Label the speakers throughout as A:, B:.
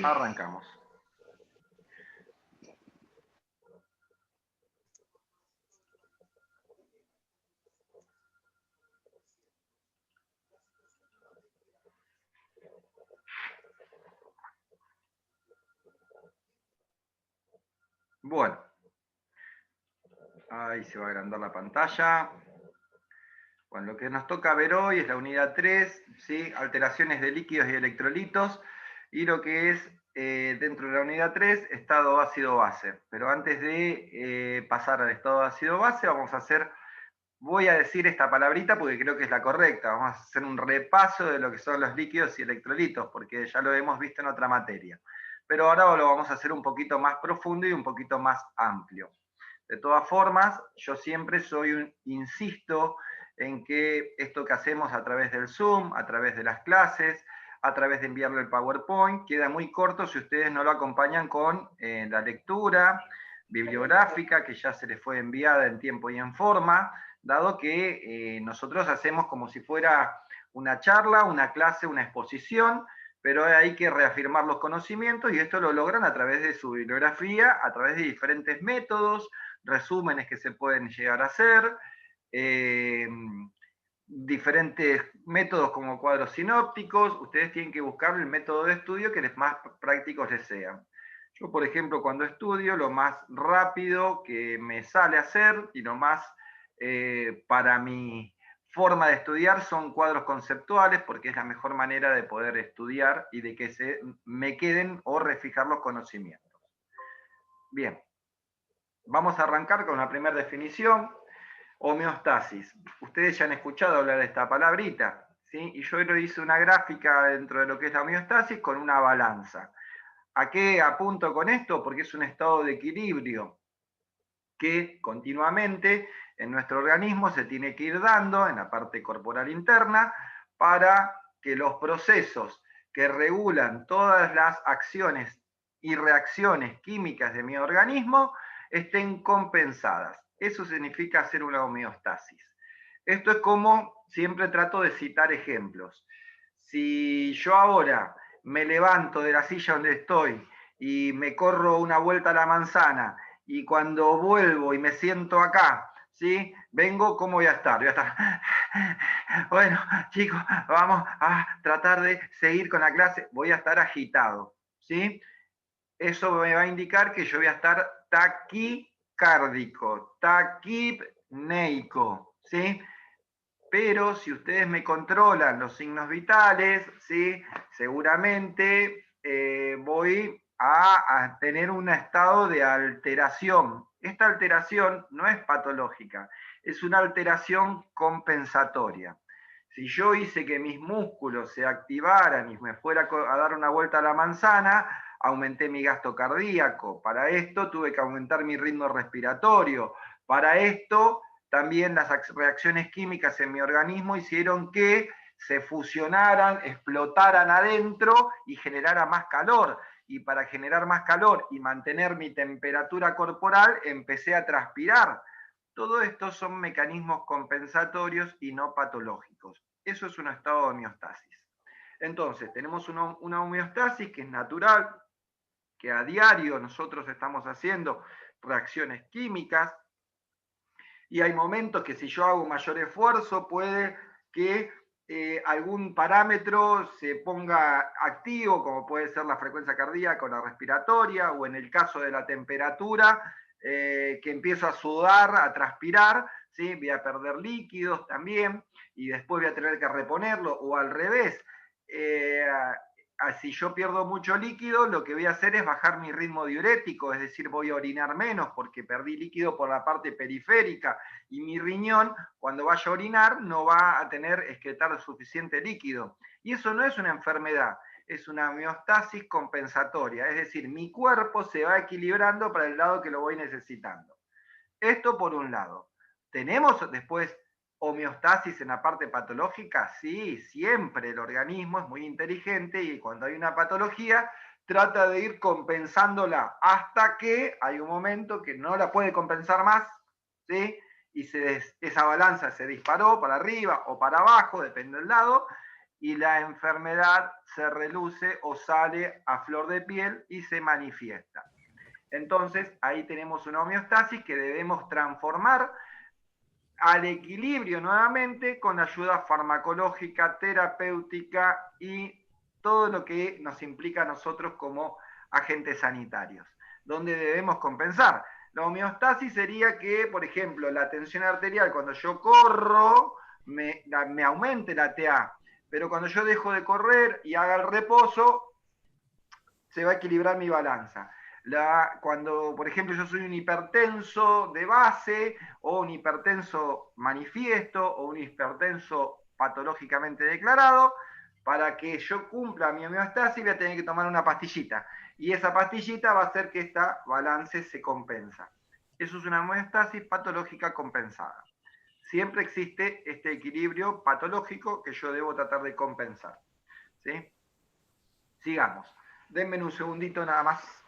A: Arrancamos. Bueno, ahí se va a agrandar la pantalla. Bueno, lo que nos toca ver hoy es la unidad 3, ¿sí? Alteraciones de líquidos y electrolitos, y lo que es, dentro de la unidad 3, estado ácido-base. Pero antes de pasar al estado ácido-base, voy a decir esta palabrita porque creo que es la correcta. Vamos a hacer un repaso de lo que son los líquidos y electrolitos, porque ya lo hemos visto en otra materia. Pero ahora lo vamos a hacer un poquito más profundo y un poquito más amplio. De todas formas, yo siempre insisto en que esto que hacemos a través del Zoom, a través de las clases, a través de enviarle el PowerPoint, queda muy corto si ustedes no lo acompañan con la lectura bibliográfica que ya se les fue enviada en tiempo y en forma, dado que nosotros hacemos como si fuera una charla, una clase, una exposición, pero hay que reafirmar los conocimientos y esto lo logran a través de su bibliografía, a través de diferentes métodos, resúmenes que se pueden llegar a hacer, diferentes métodos como cuadros sinópticos. Ustedes tienen que buscar el método de estudio que más prácticos les sean. Yo, por ejemplo, cuando estudio, lo más rápido que me sale a hacer y lo más para mi forma de estudiar son cuadros conceptuales, porque es la mejor manera de poder estudiar y de que se me queden o refijar los conocimientos. Bien, vamos a arrancar con la primera definición. Homeostasis. Ustedes ya han escuchado hablar de esta palabrita, ¿sí? Y yo lo hice una gráfica dentro de lo que es la homeostasis con una balanza. ¿A qué apunto con esto? Porque es un estado de equilibrio que continuamente en nuestro organismo se tiene que ir dando en la parte corporal interna para que los procesos que regulan todas las acciones y reacciones químicas de mi organismo estén compensadas. Eso significa hacer una homeostasis. Esto es como siempre trato de citar ejemplos. Si yo ahora me levanto de la silla donde estoy y me corro una vuelta a la manzana y cuando vuelvo y me siento acá, ¿sí? Vengo, ¿cómo voy a estar? Voy a estar, bueno, chicos, vamos a tratar de seguir con la clase, voy a estar agitado, ¿sí? Eso me va a indicar que yo voy a estar taquicárdico, taquipneico, ¿sí? Pero si ustedes me controlan los signos vitales, ¿sí? Seguramente voy a tener un estado de alteración. Esta alteración no es patológica, es una alteración compensatoria. Si yo hice que mis músculos se activaran y me fuera a dar una vuelta a la manzana, aumenté mi gasto cardíaco. Para esto tuve que aumentar mi ritmo respiratorio. Para esto también las reacciones químicas en mi organismo hicieron que se fusionaran, explotaran adentro y generara más calor. Y para generar más calor y mantener mi temperatura corporal, empecé a transpirar. Todo esto son mecanismos compensatorios y no patológicos. Eso es un estado de homeostasis. Entonces, tenemos una homeostasis que es natural, que a diario nosotros estamos haciendo reacciones químicas, y hay momentos que si yo hago un mayor esfuerzo puede que algún parámetro se ponga activo, como puede ser la frecuencia cardíaca o la respiratoria, o en el caso de la temperatura, que empiezo a sudar, a transpirar, ¿sí? Voy a perder líquidos también, y después voy a tener que reponerlo, o al revés. Si yo pierdo mucho líquido, lo que voy a hacer es bajar mi ritmo diurético, es decir, voy a orinar menos porque perdí líquido por la parte periférica y mi riñón, cuando vaya a orinar, no va a tener excretar suficiente líquido. Y eso no es una enfermedad, es una homeostasis compensatoria, es decir, mi cuerpo se va equilibrando para el lado que lo voy necesitando. Esto por un lado. ¿Tenemos después homeostasis en la parte patológica? Sí, siempre el organismo es muy inteligente y cuando hay una patología trata de ir compensándola hasta que hay un momento que no la puede compensar más, ¿sí? Y esa balanza se disparó para arriba o para abajo, depende del lado, y la enfermedad se reluce o sale a flor de piel y se manifiesta. Entonces, ahí tenemos una homeostasis que debemos transformar al equilibrio nuevamente con ayuda farmacológica, terapéutica y todo lo que nos implica a nosotros como agentes sanitarios, donde debemos compensar. La homeostasis sería que, por ejemplo, la tensión arterial cuando yo corro me aumente la TA, pero cuando yo dejo de correr y haga el reposo, se va a equilibrar mi balanza. Cuando, por ejemplo, yo soy un hipertenso de base, o un hipertenso manifiesto, o un hipertenso patológicamente declarado, para que yo cumpla mi homeostasis voy a tener que tomar una pastillita. Y esa pastillita va a hacer que esta balance se compensa. Eso es una homeostasis patológica compensada. Siempre existe este equilibrio patológico que yo debo tratar de compensar. ¿Sí? Sigamos. Denme un segundito nada más.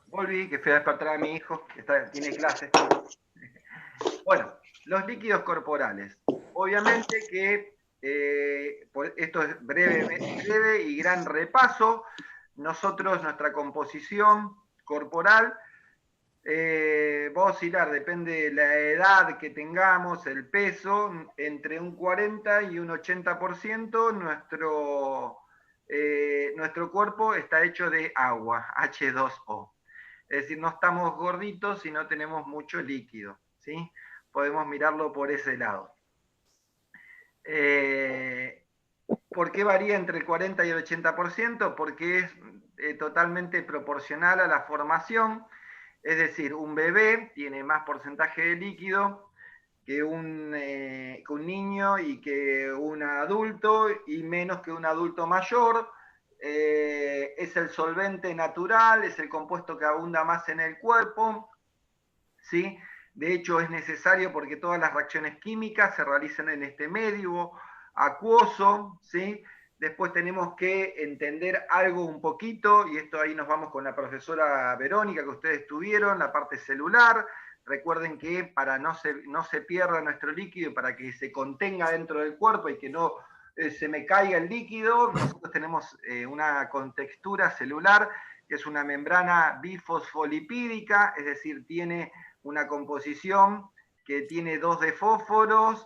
A: Volví, que fui a despertar a mi hijo, que tiene clases. Bueno, los líquidos corporales. Obviamente que esto es breve y gran repaso. Nosotros, nuestra composición corporal, va a oscilar, depende de la edad que tengamos, el peso, entre un 40 y un 80% nuestro cuerpo está hecho de agua, H2O. Es decir, no estamos gorditos y no tenemos mucho líquido, ¿sí? Podemos mirarlo por ese lado. ¿Por qué varía entre el 40 y el 80%? Porque es totalmente proporcional a la formación. Es decir, un bebé tiene más porcentaje de líquido que un niño y que un adulto, y menos que un adulto mayor. Es el solvente natural, es el compuesto que abunda más en el cuerpo, ¿sí? De hecho, es necesario porque todas las reacciones químicas se realizan en este medio acuoso, ¿sí? Después tenemos que entender algo un poquito, y esto ahí nos vamos con la profesora Verónica que ustedes tuvieron, la parte celular. Recuerden que para no se pierda nuestro líquido y para que se contenga dentro del cuerpo y que no se me caiga el líquido, nosotros tenemos una contextura celular que es una membrana bifosfolipídica, es decir, tiene una composición que tiene dos fósforos,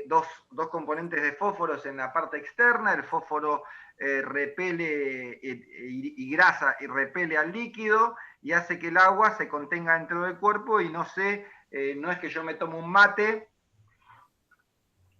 A: dos componentes de fósforos en la parte externa. El fósforo repele y grasa y repele al líquido y hace que el agua se contenga dentro del cuerpo y no es que yo me tomo un mate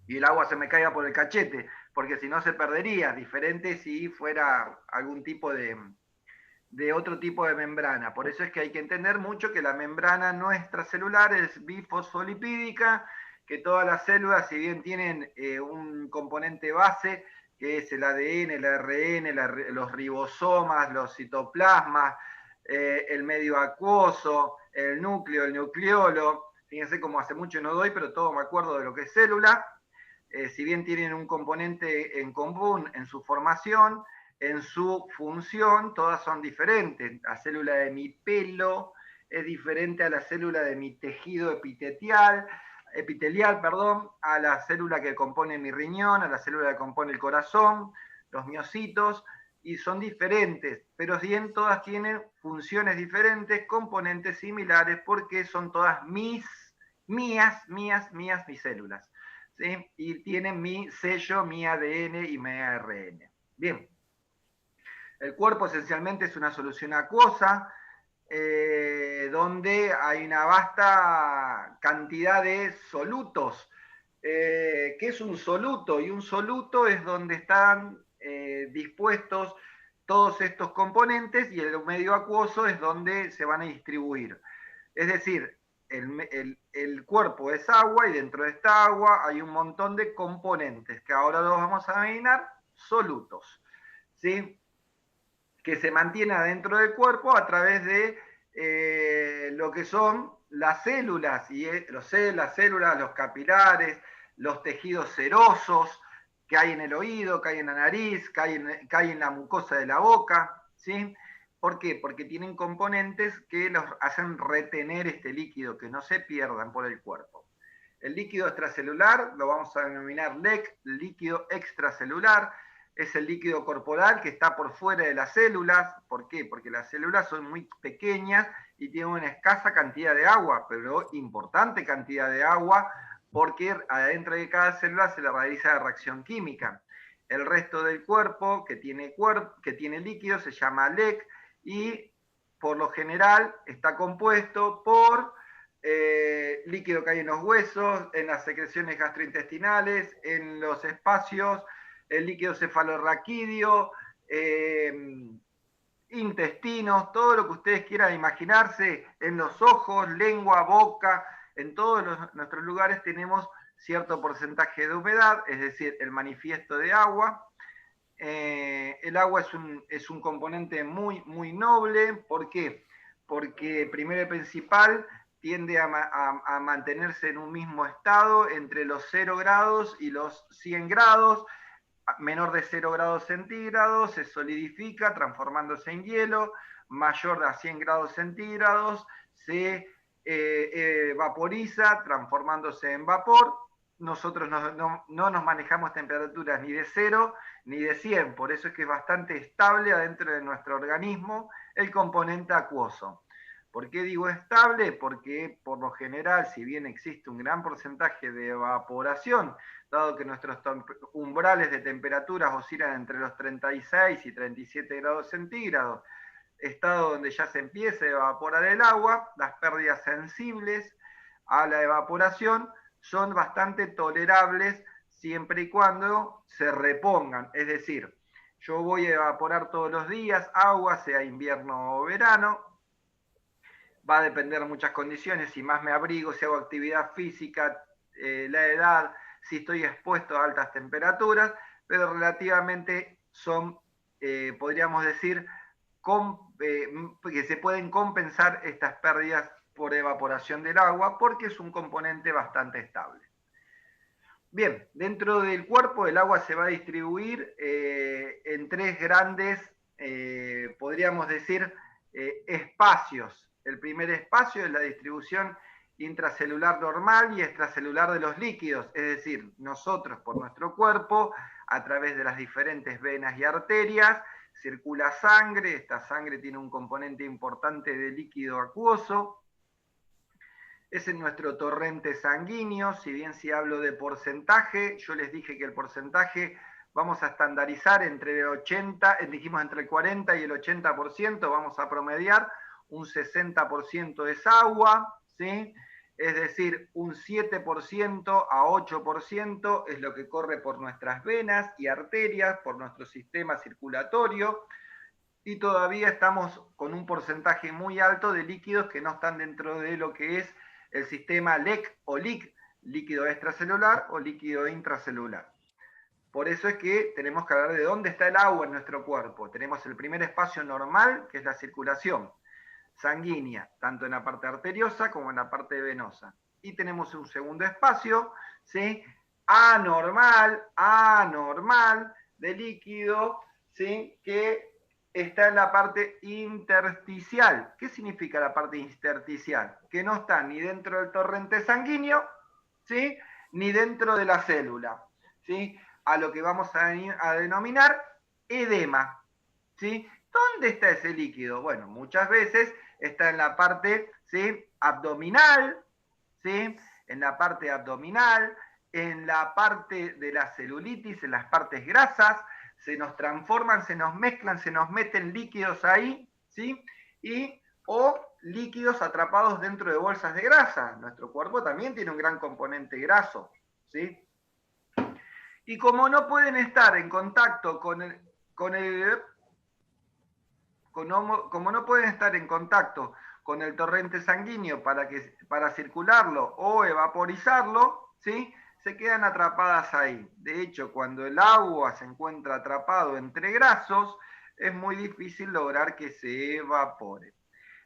A: y el agua se me caiga por el cachete, porque si no se perdería, diferente si fuera algún tipo de otro tipo de membrana. Por eso es que hay que entender mucho que la membrana nuestra celular es bifosfolipídica, que todas las células, si bien tienen un componente base, que es el ADN, el ARN, los ribosomas, los citoplasmas, el medio acuoso, el núcleo, el nucleolo. Fíjense cómo hace mucho no doy, pero todo me acuerdo de lo que es célula. Si bien tienen un componente en común en su formación, en su función todas son diferentes. La célula de mi pelo es diferente a la célula de mi tejido epitelial, a la célula que compone mi riñón, a la célula que compone el corazón, los miocitos, y son diferentes, pero bien todas tienen funciones diferentes, componentes similares, porque son todas mías células, ¿sí? Y tienen mi sello, mi ADN y mi ARN. Bien. El cuerpo esencialmente es una solución acuosa, donde hay una vasta cantidad de solutos. ¿Qué es un soluto? Y un soluto es donde están dispuestos todos estos componentes, y el medio acuoso es donde se van a distribuir. Es decir, el cuerpo es agua, y dentro de esta agua hay un montón de componentes que ahora los vamos a denominar solutos, ¿sí? Que se mantiene adentro del cuerpo a través de lo que son las células, y las células, los capilares, los tejidos serosos, que hay en el oído, que hay en la nariz, que hay en la mucosa de la boca, ¿sí? ¿Por qué? Porque tienen componentes que los hacen retener este líquido, que no se pierdan por el cuerpo. El líquido extracelular lo vamos a denominar LEC, líquido extracelular. Es el líquido corporal que está por fuera de las células. ¿Por qué? Porque las células son muy pequeñas y tienen una escasa cantidad de agua, pero importante cantidad de agua, porque adentro de cada célula se le realiza la reacción química. El resto del cuerpo que tiene líquido se llama LEC y por lo general está compuesto por líquido que hay en los huesos, en las secreciones gastrointestinales, en los espacios, el líquido cefalorraquídeo, intestinos, todo lo que ustedes quieran imaginarse, en los ojos, lengua, boca, en todos nuestros lugares tenemos cierto porcentaje de humedad, es decir, el manifiesto de agua. El agua es un componente muy, muy noble. ¿Por qué? Porque primero y principal tiende a mantenerse en un mismo estado entre los 0 grados y los 100 grados. Menor de 0 grados centígrados se solidifica transformándose en hielo, mayor a 100 grados centígrados se vaporiza transformándose en vapor. Nosotros no nos manejamos temperaturas ni de 0 ni de 100, por eso es que es bastante estable adentro de nuestro organismo el componente acuoso. ¿Por qué digo estable? Porque por lo general, si bien existe un gran porcentaje de evaporación, dado que nuestros umbrales de temperaturas oscilan entre los 36 y 37 grados centígrados, estado donde ya se empieza a evaporar el agua, las pérdidas sensibles a la evaporación son bastante tolerables siempre y cuando se repongan. Es decir, yo voy a evaporar todos los días agua, sea invierno o verano, va a depender de muchas condiciones, si más me abrigo, si hago actividad física, la edad, si estoy expuesto a altas temperaturas, pero relativamente son, podríamos decir, que se pueden compensar estas pérdidas por evaporación del agua porque es un componente bastante estable. Bien, dentro del cuerpo el agua se va a distribuir en tres grandes, podríamos decir, espacios. El primer espacio es la distribución intracelular normal y extracelular de los líquidos, es decir, nosotros por nuestro cuerpo, a través de las diferentes venas y arterias, circula sangre, esta sangre tiene un componente importante de líquido acuoso, es en nuestro torrente sanguíneo. Si bien si hablo de porcentaje, yo les dije que el porcentaje vamos a estandarizar entre el 80, dijimos entre el 40 y el 80%, vamos a promediar, un 60% es agua, ¿sí? Es decir, un 7% a 8% es lo que corre por nuestras venas y arterias, por nuestro sistema circulatorio, y todavía estamos con un porcentaje muy alto de líquidos que no están dentro de lo que es el sistema LEC o LIC, líquido extracelular o líquido intracelular. Por eso es que tenemos que hablar de dónde está el agua en nuestro cuerpo. Tenemos el primer espacio normal, que es la circulación sanguínea, tanto en la parte arteriosa como en la parte venosa. Y tenemos un segundo espacio, ¿sí? anormal de líquido, ¿sí? Que está en la parte intersticial. ¿Qué significa la parte intersticial? Que no está ni dentro del torrente sanguíneo, ¿sí? Ni dentro de la célula, ¿sí? A lo que vamos a denominar edema, ¿sí? ¿Dónde está ese líquido? Bueno, muchas veces está en la parte, ¿sí? abdominal, ¿sí? En la parte abdominal, en la parte de la celulitis, en las partes grasas, se nos transforman, se nos mezclan, se nos meten líquidos ahí, ¿sí? O líquidos atrapados dentro de bolsas de grasa. Nuestro cuerpo también tiene un gran componente graso, ¿sí? Y como no pueden estar en contacto como no pueden estar en contacto con el torrente sanguíneo para circularlo o evaporizarlo, ¿sí? Se quedan atrapadas ahí. De hecho, cuando el agua se encuentra atrapado entre grasos, es muy difícil lograr que se evapore.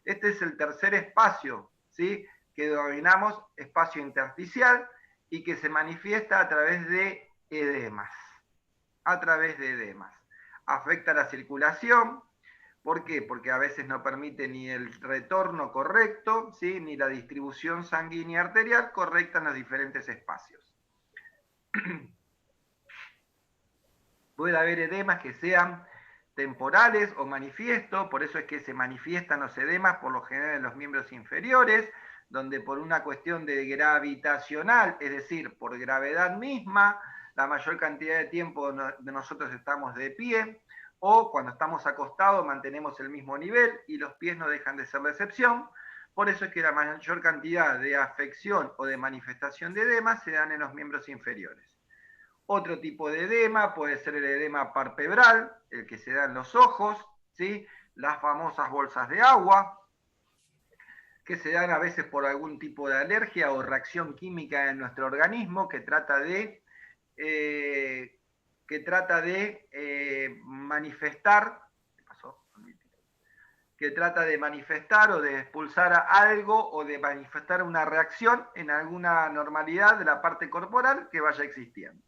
A: Este es el tercer espacio, ¿sí? Que denominamos espacio intersticial y que se manifiesta a través de edemas. a través de edemas. Afecta la circulación. ¿Por qué? Porque a veces no permite ni el retorno correcto, ¿sí? Ni la distribución sanguínea arterial correcta en los diferentes espacios. Puede haber edemas que sean temporales o manifiestos, por eso es que se manifiestan los edemas por lo general en los miembros inferiores, donde por una cuestión de gravitacional, es decir, por gravedad misma, la mayor cantidad de tiempo de nosotros estamos de pie, o cuando estamos acostados mantenemos el mismo nivel y los pies no dejan de ser la excepción. Por eso es que la mayor cantidad de afección o de manifestación de edema se dan en los miembros inferiores. Otro tipo de edema puede ser el edema palpebral, el que se da en los ojos, ¿sí? Las famosas bolsas de agua, que se dan a veces por algún tipo de alergia o reacción química en nuestro organismo que trata de manifestar, ¿qué pasó? Que trata de manifestar o de expulsar algo o de manifestar una reacción en alguna normalidad de la parte corporal que vaya existiendo.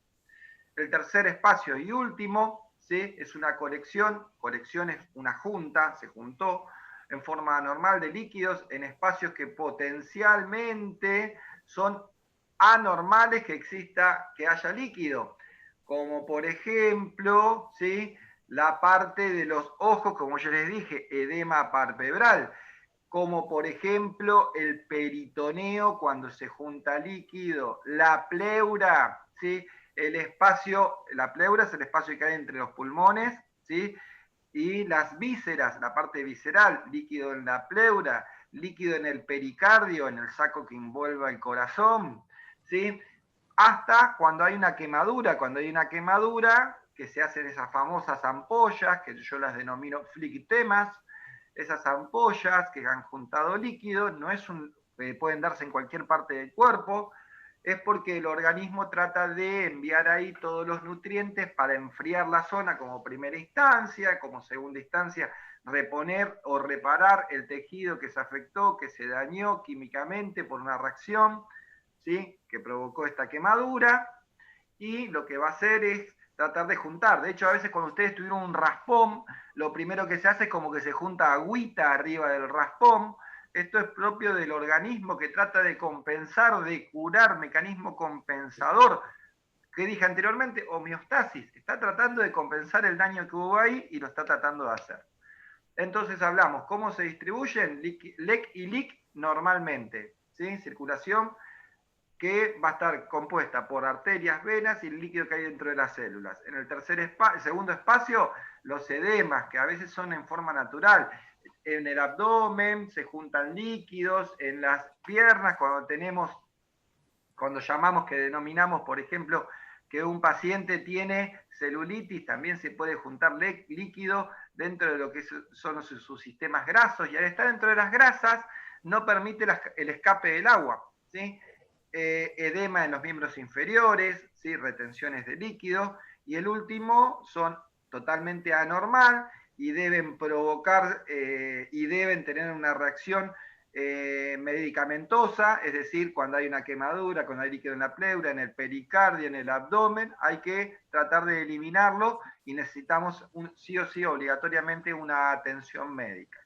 A: El tercer espacio y último, ¿sí? Es una colección es una junta, se juntó en forma anormal de líquidos en espacios que potencialmente son anormales que haya líquido, como por ejemplo, ¿sí? La parte de los ojos, como yo les dije, edema palpebral, como por ejemplo el peritoneo cuando se junta líquido, la pleura, ¿sí? La pleura es el espacio que hay entre los pulmones, ¿sí? Y las vísceras, la parte visceral, líquido en la pleura, líquido en el pericardio, en el saco que envuelve el corazón, ¿sí? Hasta cuando hay una quemadura, que se hacen esas famosas ampollas, que yo las denomino flictemas, esas ampollas que han juntado líquido, pueden darse en cualquier parte del cuerpo, es porque el organismo trata de enviar ahí todos los nutrientes para enfriar la zona como primera instancia, como segunda instancia, reponer o reparar el tejido que se afectó, que se dañó químicamente por una reacción, ¿sí? Que provocó esta quemadura, y lo que va a hacer es tratar de juntar. De hecho, a veces cuando ustedes tuvieron un raspón, lo primero que se hace es como que se junta agüita arriba del raspón. Esto es propio del organismo que trata de compensar, de curar, mecanismo compensador. Que dije anteriormente, homeostasis. Está tratando de compensar el daño que hubo ahí y lo está tratando de hacer. Entonces hablamos, ¿cómo se distribuyen? LEC y LIC normalmente, ¿sí? Circulación que va a estar compuesta por arterias, venas y el líquido que hay dentro de las células. En el segundo espacio, los edemas, que a veces son en forma natural. En el abdomen se juntan líquidos, en las piernas, cuando llamamos, que denominamos, por ejemplo, que un paciente tiene celulitis, también se puede juntar líquido dentro de lo que son sus sistemas grasos, y al estar dentro de las grasas no permite el escape del agua, ¿sí? Edema en los miembros inferiores, ¿sí? Retenciones de líquido, y el último son totalmente anormal y deben provocar y deben tener una reacción medicamentosa, es decir, cuando hay una quemadura, cuando hay líquido en la pleura, en el pericardio, en el abdomen, hay que tratar de eliminarlo y necesitamos sí o sí obligatoriamente una atención médica.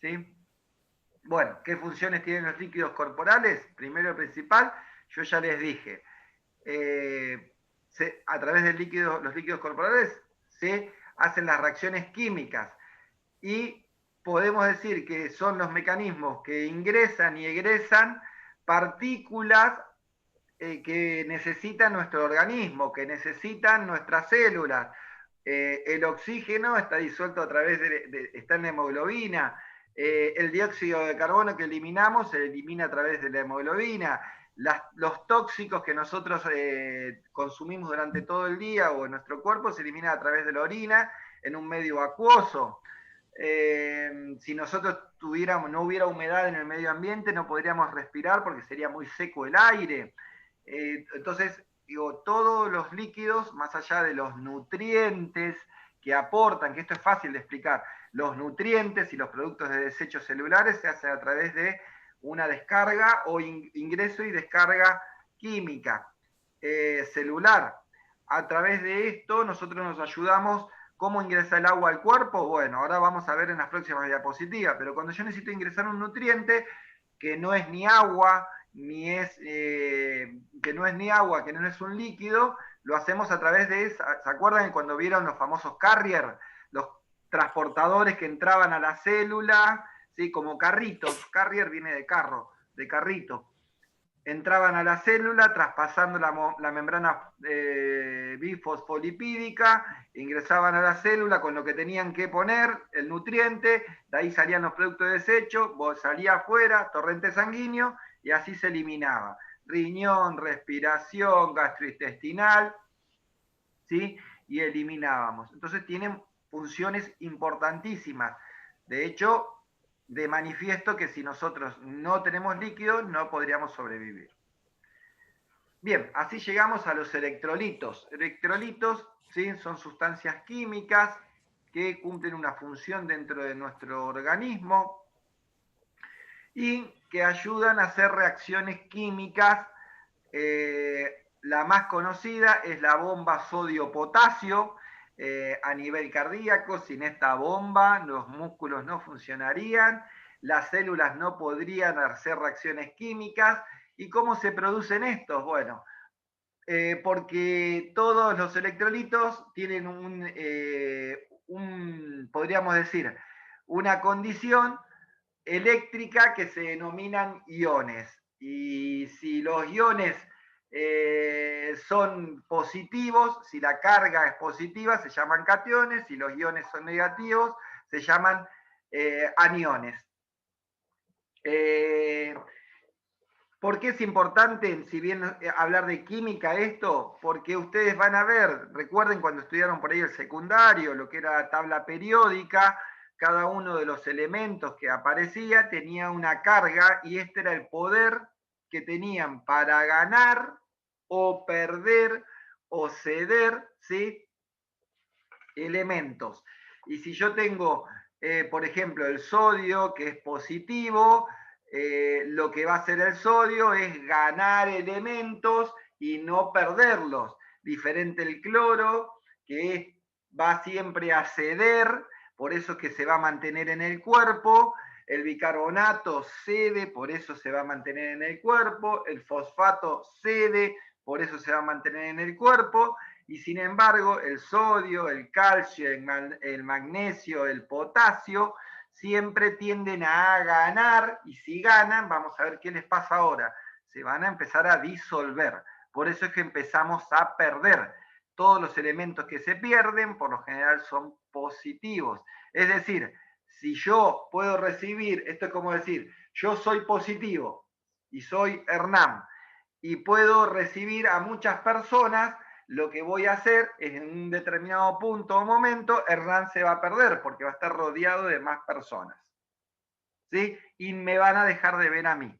A: ¿Sí? Bueno, ¿qué funciones tienen los líquidos corporales? Primero y principal, yo ya les dije, a través de los líquidos corporales se hacen las reacciones químicas y podemos decir que son los mecanismos que ingresan y egresan partículas que necesitan nuestro organismo, que necesitan nuestras células. El oxígeno está disuelto está en la hemoglobina. El dióxido de carbono que eliminamos se elimina a través de la hemoglobina. Los tóxicos que nosotros consumimos durante todo el día o en nuestro cuerpo se eliminan a través de la orina en un medio acuoso. Si nosotros no hubiera humedad en el medio ambiente, no podríamos respirar porque sería muy seco el aire. Entonces, digo, todos los líquidos, más allá de los nutrientes que aportan, que esto es fácil de explicar, los nutrientes y los productos de desechos celulares se hacen a través de una descarga o ingreso y descarga química celular. a través de esto nosotros nos ayudamos. ¿Cómo ingresa el agua al cuerpo? Bueno, ahora vamos a ver en las próximas diapositivas, pero cuando yo necesito ingresar un nutriente que no es ni agua, que no es un líquido, lo hacemos a través de, ¿se acuerdan cuando vieron los famosos carrier? Los transportadores que entraban a la célula, ¿sí? Como carritos, carrier viene de carro, de carrito. Entraban a la célula traspasando la membrana bifosfolipídica, ingresaban a la célula con lo que tenían que poner, el nutriente, de ahí salían los productos de desecho, salía afuera, torrente sanguíneo, y así se eliminaba. Riñón, respiración, gastrointestinal, ¿sí? Y eliminábamos. Entonces tienen funciones importantísimas. De hecho, de manifiesto que si nosotros no tenemos líquidos, no podríamos sobrevivir. Bien, así llegamos a los electrolitos. Electrolitos, ¿sí? Son sustancias químicas que cumplen una función dentro de nuestro organismo y que ayudan a hacer reacciones químicas. La más conocida es la bomba sodio-potasio. A nivel cardíaco, sin esta bomba los músculos no funcionarían, las células no podrían hacer reacciones químicas. ¿Y cómo se producen estos? Bueno, porque todos los electrolitos tienen podríamos decir, una condición eléctrica que se denominan iones. Y si los iones son positivos, si la carga es positiva, se llaman cationes, si los iones son negativos, se llaman aniones. ¿Por qué es importante, si bien hablar de química esto? Porque ustedes van a ver, recuerden cuando estudiaron por ahí el secundario, lo que era la tabla periódica, cada uno de los elementos que aparecía tenía una carga y este era el poder que tenían para ganar o perder o ceder, ¿sí? Elementos. Y si yo tengo, por ejemplo, el sodio, que es positivo, lo que va a hacer el sodio es ganar elementos y no perderlos. Diferente el cloro, que va siempre a ceder, por eso es que se va a mantener en el cuerpo. El bicarbonato cede, por eso se va a mantener en el cuerpo. El fosfato cede, por eso se va a mantener en el cuerpo. Y sin embargo, el sodio, el calcio, el magnesio, el potasio, siempre tienden a ganar, y si ganan, vamos a ver qué les pasa ahora, se van a empezar a disolver. Por eso es que empezamos a perder. Todos los elementos que se pierden, por lo general, son positivos. Es decir, si yo puedo recibir, esto es como decir, yo soy positivo y soy Hernán, y puedo recibir a muchas personas, lo que voy a hacer es en un determinado punto o momento, Hernán se va a perder porque va a estar rodeado de más personas, ¿sí? Y me van a dejar de ver a mí.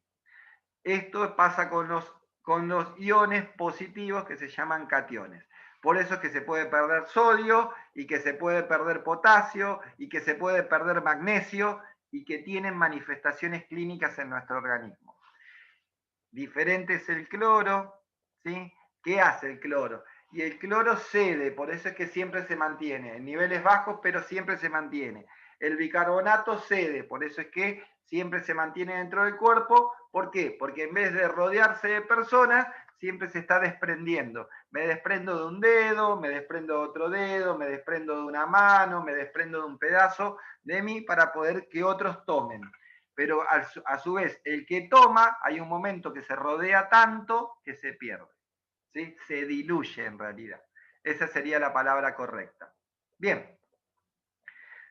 A: Esto pasa con los iones positivos que se llaman cationes. Por eso es que se puede perder sodio y que se puede perder potasio y que se puede perder magnesio y que tienen manifestaciones clínicas en nuestro organismo. Diferente es el cloro, ¿sí? ¿Qué hace el cloro? Y el cloro cede, por eso es que siempre se mantiene, en niveles bajos, pero siempre se mantiene. El bicarbonato cede, por eso es que siempre se mantiene dentro del cuerpo. ¿Por qué? Porque en vez de rodearse de personas, siempre se está desprendiendo. Me desprendo de un dedo, me desprendo de otro dedo, me desprendo de una mano, me desprendo de un pedazo de mí para poder que otros tomen. Pero a su vez, el que toma, hay un momento que se rodea tanto que se pierde, ¿sí? Se diluye en realidad. Esa sería la palabra correcta. Bien,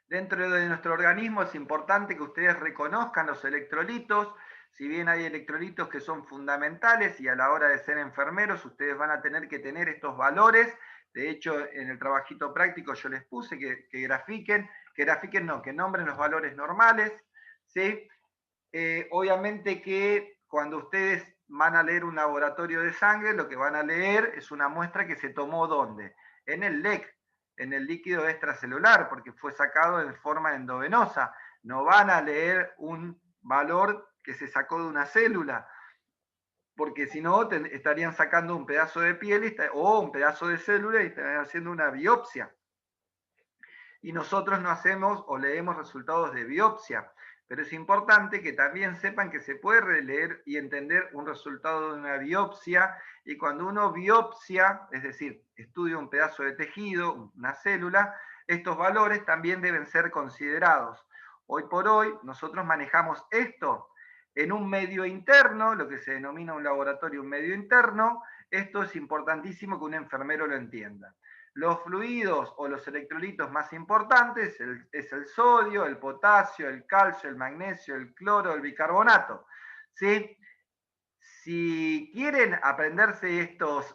A: dentro de nuestro organismo es importante que ustedes reconozcan los electrolitos. Si bien hay electrolitos que son fundamentales y a la hora de ser enfermeros ustedes van a tener que tener estos valores. De hecho, en el trabajito práctico yo les puse que grafiquen, que nombren los valores normales, ¿sí? Obviamente que cuando ustedes van a leer un laboratorio de sangre, lo que van a leer es una muestra que se tomó ¿dónde? En el LEC, en el líquido extracelular, porque fue sacado en forma endovenosa. No van a leer un valor que se sacó de una célula. porque si no estarían sacando un pedazo de piel o un pedazo de célula y estarían haciendo una biopsia. Y nosotros no hacemos o leemos resultados de biopsia, pero es importante que también sepan que se puede releer y entender un resultado de una biopsia, y cuando uno biopsia, es decir, estudia un pedazo de tejido, una célula, estos valores también deben ser considerados. Hoy por hoy nosotros manejamos esto en un medio interno, lo que se denomina un laboratorio, un medio interno. Esto es importantísimo que un enfermero lo entienda. Los fluidos o los electrolitos más importantes es el sodio, el potasio, el calcio, el magnesio, el cloro, el bicarbonato. ¿Sí? Si quieren aprenderse estos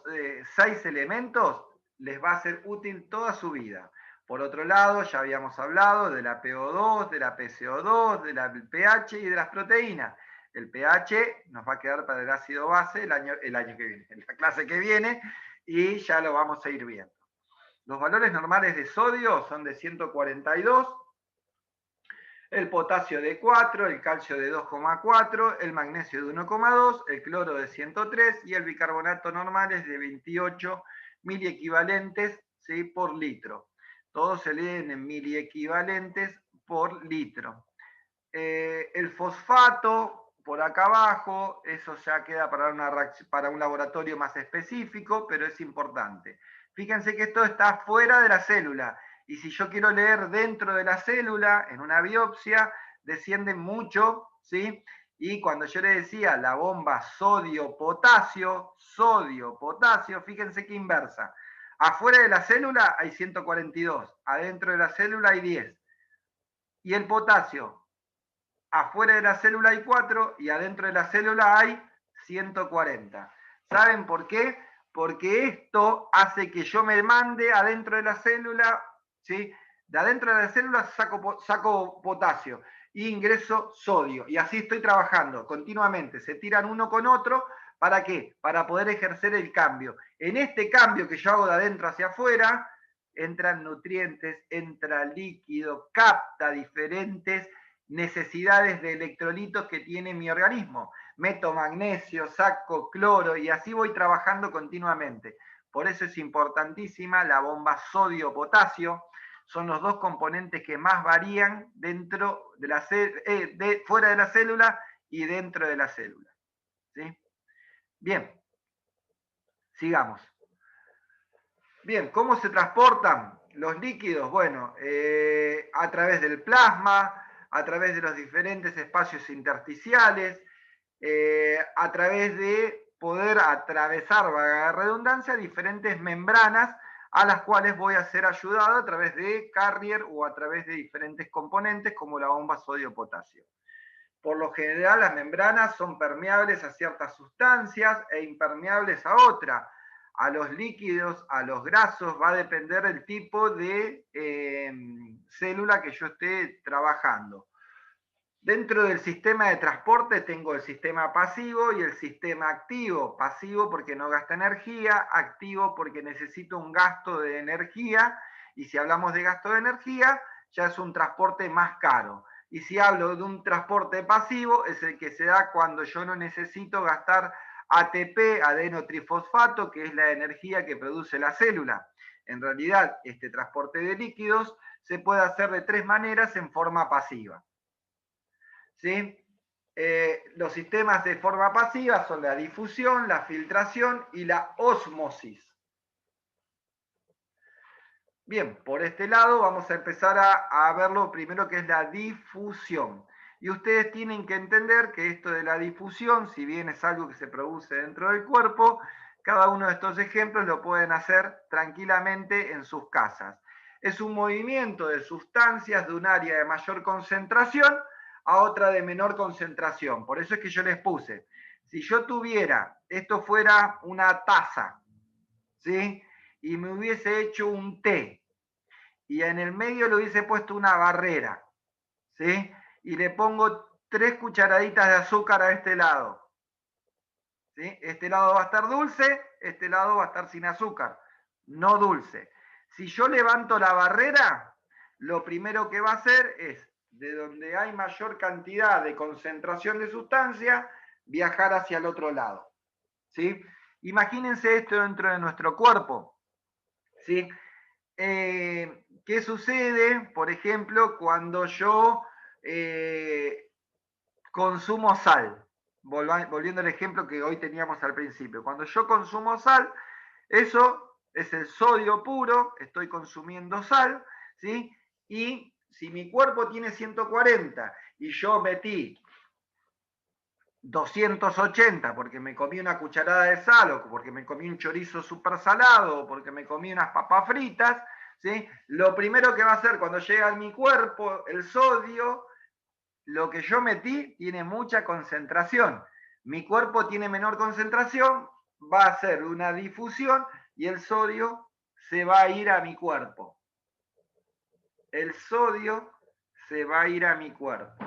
A: 6 elementos, les va a ser útil toda su vida. Por otro lado, ya habíamos hablado de la PO2, de la PCO2, del pH y de las proteínas. El pH nos va a quedar para el ácido base el año que viene, en la clase que viene, y ya lo vamos a ir viendo. Los valores normales de sodio son de 142, el potasio de 4, el calcio de 2,4, el magnesio de 1,2, el cloro de 103 y el bicarbonato normal es de 28 miliequivalentes, ¿sí?, por litro. Todos se leen en miliequivalentes por litro. El fosfato, por acá abajo, eso ya queda para un laboratorio más específico, pero es importante. Fíjense que esto está fuera de la célula, y si yo quiero leer dentro de la célula, en una biopsia, desciende mucho, ¿sí? Y cuando yo le decía la bomba sodio-potasio, fíjense que inversa. Afuera de la célula hay 142, adentro de la célula hay 10. Y el potasio, afuera de la célula hay 4 y adentro de la célula hay 140. ¿Saben por qué? Porque esto hace que yo me mande adentro de la célula, ¿sí? De adentro de la célula saco potasio e ingreso sodio. Y así estoy trabajando continuamente. Se tiran uno con otro. ¿Para qué? Para poder ejercer el cambio. En este cambio que yo hago de adentro hacia afuera, entran nutrientes, entra líquido, capta diferentes necesidades de electrolitos que tiene mi organismo. Meto magnesio, saco cloro y así voy trabajando continuamente. Por eso es importantísima la bomba sodio-potasio. Son los dos componentes que más varían dentro de la fuera de la célula y dentro de la célula. ¿Sí? Bien, sigamos. Bien, ¿cómo se transportan los líquidos? Bueno, a través del plasma, a través de los diferentes espacios intersticiales, a través de poder atravesar, valga la redundancia, diferentes membranas a las cuales voy a ser ayudado a través de carrier o a través de diferentes componentes como la bomba sodio-potasio. Por lo general, las membranas son permeables a ciertas sustancias e impermeables a otras. A los líquidos, a los grasos, va a depender el tipo de célula que yo esté trabajando. Dentro del sistema de transporte tengo el sistema pasivo y el sistema activo. Pasivo porque no gasta energía, activo porque necesito un gasto de energía, y si hablamos de gasto de energía, ya es un transporte más caro. Y si hablo de un transporte pasivo, es el que se da cuando yo no necesito gastar ATP, adenotrifosfato, que es la energía que produce la célula. En realidad, este transporte de líquidos se puede hacer de 3 maneras en forma pasiva. ¿Sí? Los sistemas de forma pasiva son la difusión, la filtración y la ósmosis. Bien, por este lado vamos a empezar a ver lo primero, que es la difusión. Y ustedes tienen que entender que esto de la difusión, si bien es algo que se produce dentro del cuerpo, cada uno de estos ejemplos lo pueden hacer tranquilamente en sus casas. Es un movimiento de sustancias de un área de mayor concentración a otra de menor concentración. Por eso es que yo les puse, si yo tuviera, esto fuera una taza, ¿sí?, y me hubiese hecho un té, y en el medio le hubiese puesto una barrera, ¿sí?, y le pongo 3 cucharaditas de azúcar a este lado, ¿sí?, este lado va a estar dulce, este lado va a estar sin azúcar, no dulce. Si yo levanto la barrera, lo primero que va a hacer es, de donde hay mayor cantidad de concentración de sustancia, viajar hacia el otro lado. ¿sí? Imagínense esto dentro de nuestro cuerpo, ¿sí? ¿Qué sucede, por ejemplo, cuando yo consumo sal? Volviendo al ejemplo que hoy teníamos al principio. Cuando yo consumo sal, eso es el sodio puro, estoy consumiendo sal, ¿sí? Y si mi cuerpo tiene 140 y yo metí 280 porque me comí una cucharada de sal o porque me comí un chorizo súper salado o porque me comí unas papas fritas, ¿sí? Lo primero que va a hacer cuando llega a mi cuerpo el sodio, lo que yo metí tiene mucha concentración. Mi cuerpo tiene menor concentración, va a hacer una difusión y el sodio se va a ir a mi cuerpo. El sodio se va a ir a mi cuerpo.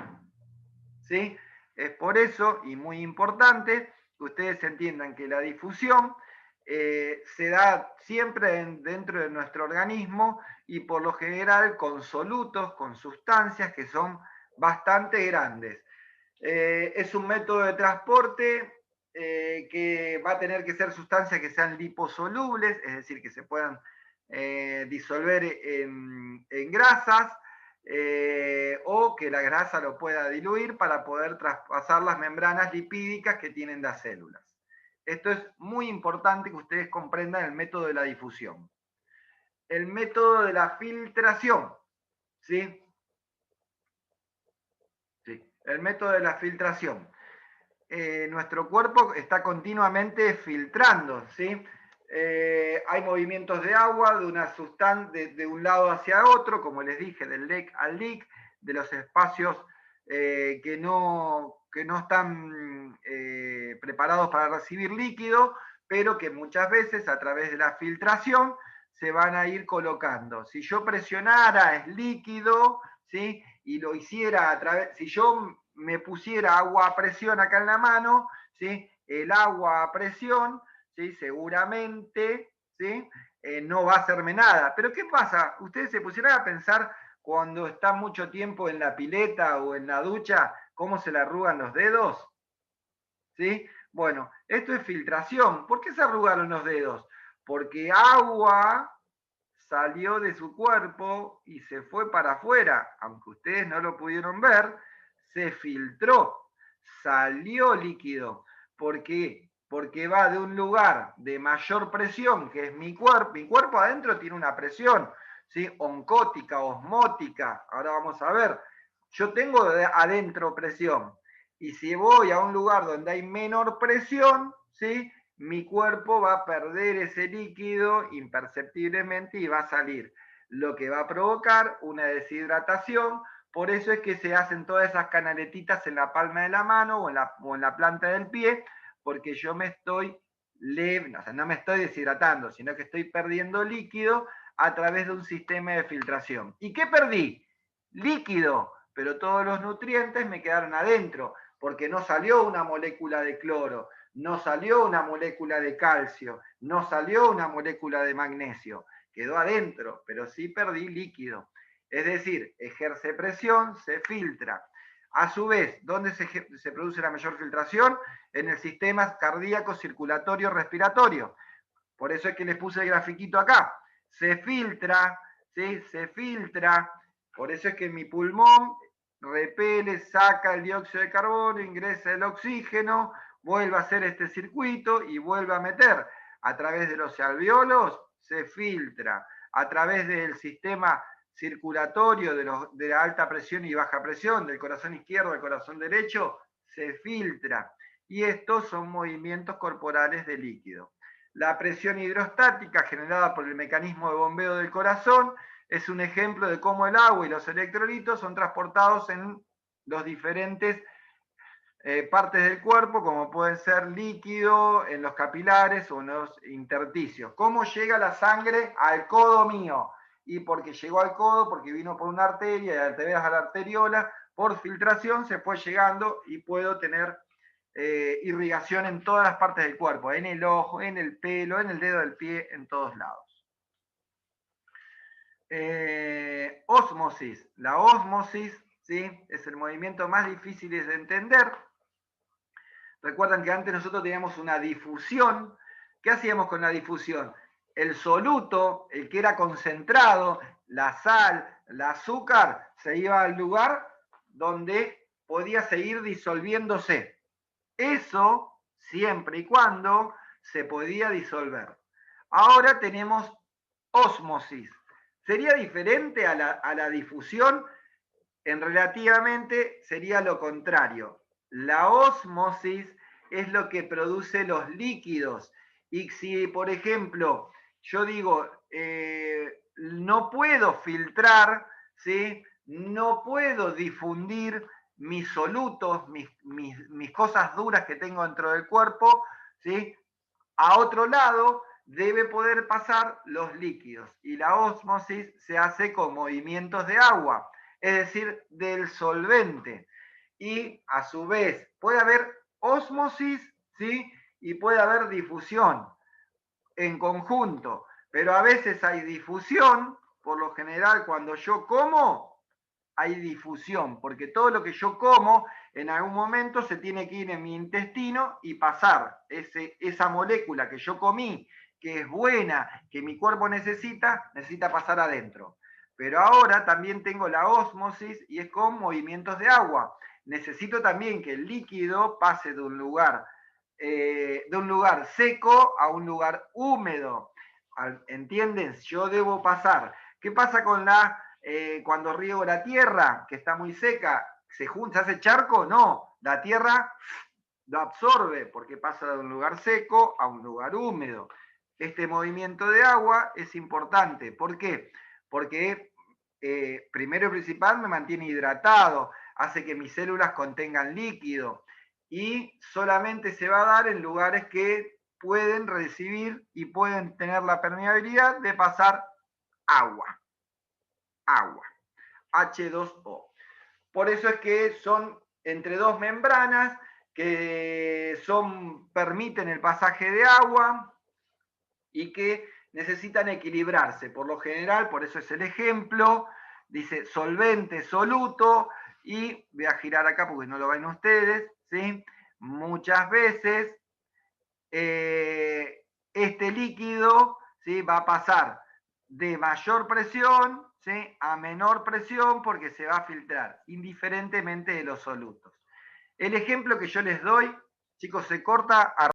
A: ¿Sí? Es por eso, y muy importante, que ustedes entiendan que la difusión se da siempre dentro de nuestro organismo y por lo general con solutos, con sustancias que son bastante grandes. Es un método de transporte que va a tener que ser sustancias que sean liposolubles, es decir, que se puedan disolver en grasas, o que la grasa lo pueda diluir para poder traspasar las membranas lipídicas que tienen las células. Esto es muy importante que ustedes comprendan el método de la difusión. El método de la filtración, ¿sí? Sí, el método de la filtración. Nuestro cuerpo está continuamente filtrando, ¿sí? Hay movimientos de agua de una sustancia de un lado hacia otro, como les dije, del LEC al LIC, de los espacios que no están preparados para recibir líquido, pero que muchas veces a través de la filtración se van a ir colocando. Si yo presionara es líquido, ¿sí? Y lo hiciera a través, si yo me pusiera agua a presión acá en la mano, ¿sí? El agua a presión, ¿sí? Seguramente, ¿sí? No va a hacerme nada. Pero ¿qué pasa? Ustedes se pusieran a pensar cuando están mucho tiempo en la pileta o en la ducha, cómo se le arrugan los dedos, ¿sí? Bueno, esto es filtración. ¿Por qué se arrugaron los dedos? Porque agua salió de su cuerpo y se fue para afuera, aunque ustedes no lo pudieron ver, se filtró, salió líquido. ¿Por qué? Porque va de un lugar de mayor presión, que es mi cuerpo adentro tiene una presión, ¿sí? Oncótica, osmótica, ahora vamos a ver. Yo tengo adentro presión, y si voy a un lugar donde hay menor presión, ¿sí? Mi cuerpo va a perder ese líquido imperceptiblemente y va a salir, lo que va a provocar una deshidratación. Por eso es que se hacen todas esas canaletitas en la palma de la mano o en la planta del pie, porque yo me estoy o sea, no me estoy deshidratando, sino que estoy perdiendo líquido a través de un sistema de filtración. ¿Y qué perdí? Líquido, pero todos los nutrientes me quedaron adentro, porque no salió una molécula de cloro, no salió una molécula de calcio, no salió una molécula de magnesio, quedó adentro, pero sí perdí líquido. Es decir, ejerce presión, se filtra. A su vez, ¿dónde se produce la mayor filtración? En el sistema cardíaco, circulatorio, respiratorio. Por eso es que les puse el grafiquito acá. Se filtra, ¿sí? Se filtra. Por eso es que mi pulmón repele, saca el dióxido de carbono, ingresa el oxígeno, vuelve a hacer este circuito y vuelve a meter. A través de los alveolos se filtra. A través del sistema circulatorio de la alta presión y baja presión, del corazón izquierdo al corazón derecho, se filtra. Y estos son movimientos corporales de líquido. La presión hidrostática generada por el mecanismo de bombeo del corazón es un ejemplo de cómo el agua y los electrolitos son transportados en los diferentes partes del cuerpo, como pueden ser líquido, en los capilares o en los intersticios. ¿Cómo llega la sangre al codo mío? Y porque llegó al codo, porque vino por una arteria, de arterias a la arteriola, por filtración se fue llegando y puedo tener irrigación en todas las partes del cuerpo, en el ojo, en el pelo, en el dedo del pie, en todos lados. Ósmosis. La ósmosis, ¿sí? Es el movimiento más difícil de entender, Recuerdan que antes nosotros teníamos una difusión. ¿Qué hacíamos con la difusión? El soluto, el que era concentrado, la sal, el azúcar, se iba al lugar donde podía seguir disolviéndose. Eso siempre y cuando se podía disolver. Ahora tenemos ósmosis. ¿Sería diferente a la difusión? En relativamente sería lo contrario. La ósmosis es lo que produce los líquidos. Y si, por ejemplo, yo digo, no puedo filtrar, ¿sí? No puedo difundir mis solutos, mis cosas duras que tengo dentro del cuerpo, ¿sí? A otro lado debe poder pasar los líquidos. Y la ósmosis se hace con movimientos de agua, es decir, del solvente. Y a su vez puede haber ósmosis, ¿sí? Y puede haber difusión en conjunto. Pero a veces hay difusión, por lo general cuando yo como, hay difusión, porque todo lo que yo como en algún momento se tiene que ir en mi intestino y pasar esa molécula que yo comí, que es buena, que mi cuerpo necesita pasar adentro. Pero ahora también tengo la ósmosis y es con movimientos de agua. Necesito también que el líquido pase de un lugar seco a un lugar húmedo. ¿Entienden? Yo debo pasar. ¿Qué pasa con cuando riego la tierra, que está muy seca? ¿Se hace charco? No. La tierra lo absorbe porque pasa de un lugar seco a un lugar húmedo. Este movimiento de agua es importante. ¿Por qué? Porque primero y principal me mantiene hidratado, hace que mis células contengan líquido y solamente se va a dar en lugares que pueden recibir y pueden tener la permeabilidad de pasar agua, agua, H2O. Por eso es que son entre dos membranas que permiten el pasaje de agua y que necesitan equilibrarse. Por lo general, por eso es el ejemplo, dice solvente, soluto, y voy a girar acá porque no lo ven ustedes, ¿sí? Muchas veces este líquido, ¿sí? Va a pasar de mayor presión, ¿sí? A menor presión porque se va a filtrar, indiferentemente de los solutos. El ejemplo que yo les doy, chicos, se corta a